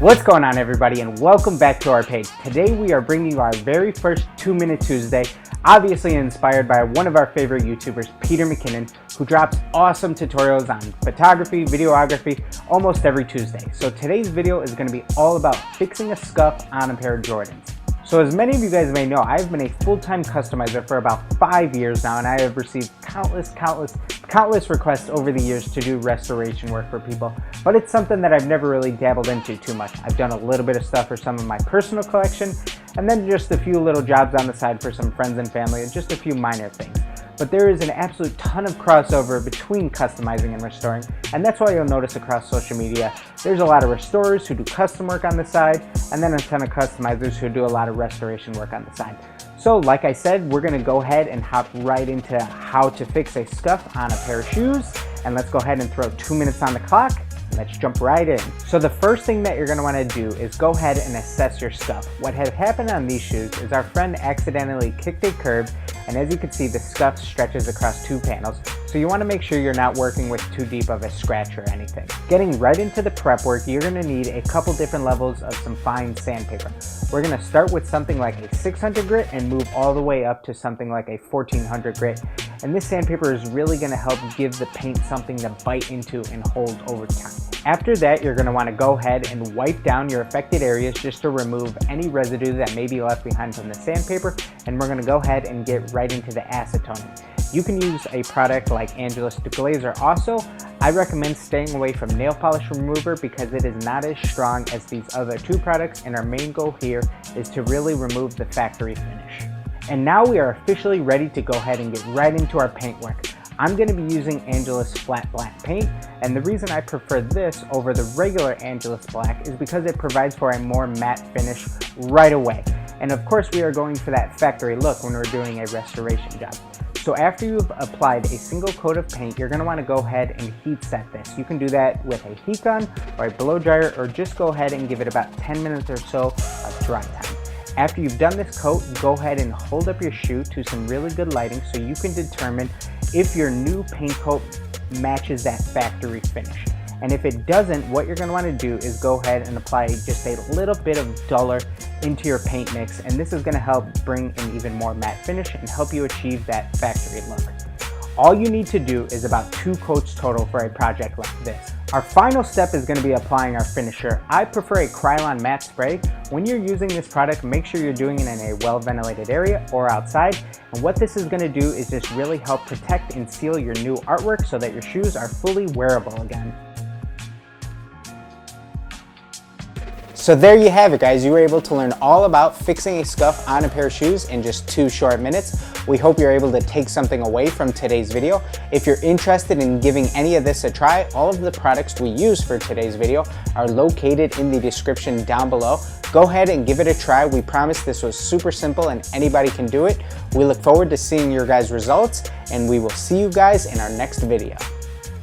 What's going on, everybody, and welcome back to our page. Today we are bringing you our very first 2-Minute Tuesday, obviously inspired by one of our favorite YouTubers, Peter McKinnon, who drops awesome tutorials on photography, videography, almost every Tuesday. So today's video is going to be all about fixing a scuff on a pair of Jordans. So as many of you guys may know, I've been a full-time customizer for about 5 years now, and I have received countless requests over the years to do restoration work for people, but it's something that I've never really dabbled into too much. I've done a little bit of stuff for some of my personal collection, and then just a few little jobs on the side for some friends and family, and just a few minor things. But there is an absolute ton of crossover between customizing and restoring, and that's why you'll notice across social media, there's a lot of restorers who do custom work on the side, and then a ton of customizers who do a lot of restoration work on the side. So like I said, we're gonna go ahead and hop right into how to fix a scuff on a pair of shoes, and let's go ahead and throw 2 minutes on the clock. Let's jump right in. So the first thing that you're going to want to do is go ahead and assess your scuff. What had happened on these shoes is our friend accidentally kicked a curb, and as you can see, the scuff stretches across 2 panels. So you want to make sure you're not working with too deep of a scratch or anything. Getting right into the prep work, you're going to need a couple different levels of some fine sandpaper. We're going to start with something like a 600 grit and move all the way up to something like a 1400 grit. And this sandpaper is really going to help give the paint something to bite into and hold over time. After that, you're going to want to go ahead and wipe down your affected areas just to remove any residue that may be left behind from the sandpaper, and we're going to go ahead and get right into the acetoning. You can use a product like Angelus Supplies also. I recommend staying away from nail polish remover because it is not as strong as these other 2 products, and our main goal here is to really remove the factory finish. And now we are officially ready to go ahead and get right into our paint work. I'm going to be using Angelus Flat Black paint, and the reason I prefer this over the regular Angelus Black is because it provides for a more matte finish right away. And of course we are going for that factory look when we're doing a restoration job. So after you've applied a single coat of paint, you're going to want to go ahead and heat set this. You can do that with a heat gun or a blow dryer, or just go ahead and give it about 10 minutes or so of dry time. After you've done this coat, go ahead and hold up your shoe to some really good lighting so you can determine if your new paint coat matches that factory finish. And if it doesn't, what you're going to want to do is go ahead and apply just a little bit of duller into your paint mix, and this is going to help bring an even more matte finish and help you achieve that factory look. All you need to do is about 2 coats total for a project like this. Our final step is going to be applying our finisher. I prefer a Krylon matte spray. When you're using this product, make sure you're doing it in a well-ventilated area or outside. And what this is going to do is just really help protect and seal your new artwork so that your shoes are fully wearable again. So there you have it, guys. You were able to learn all about fixing a scuff on a pair of shoes in just 2 short minutes. We hope you're able to take something away from today's video. If you're interested in giving any of this a try, all of the products we use for today's video are located in the description down below. Go ahead and give it a try. We promise this was super simple and anybody can do it. We look forward to seeing your guys' results, and we will see you guys in our next video.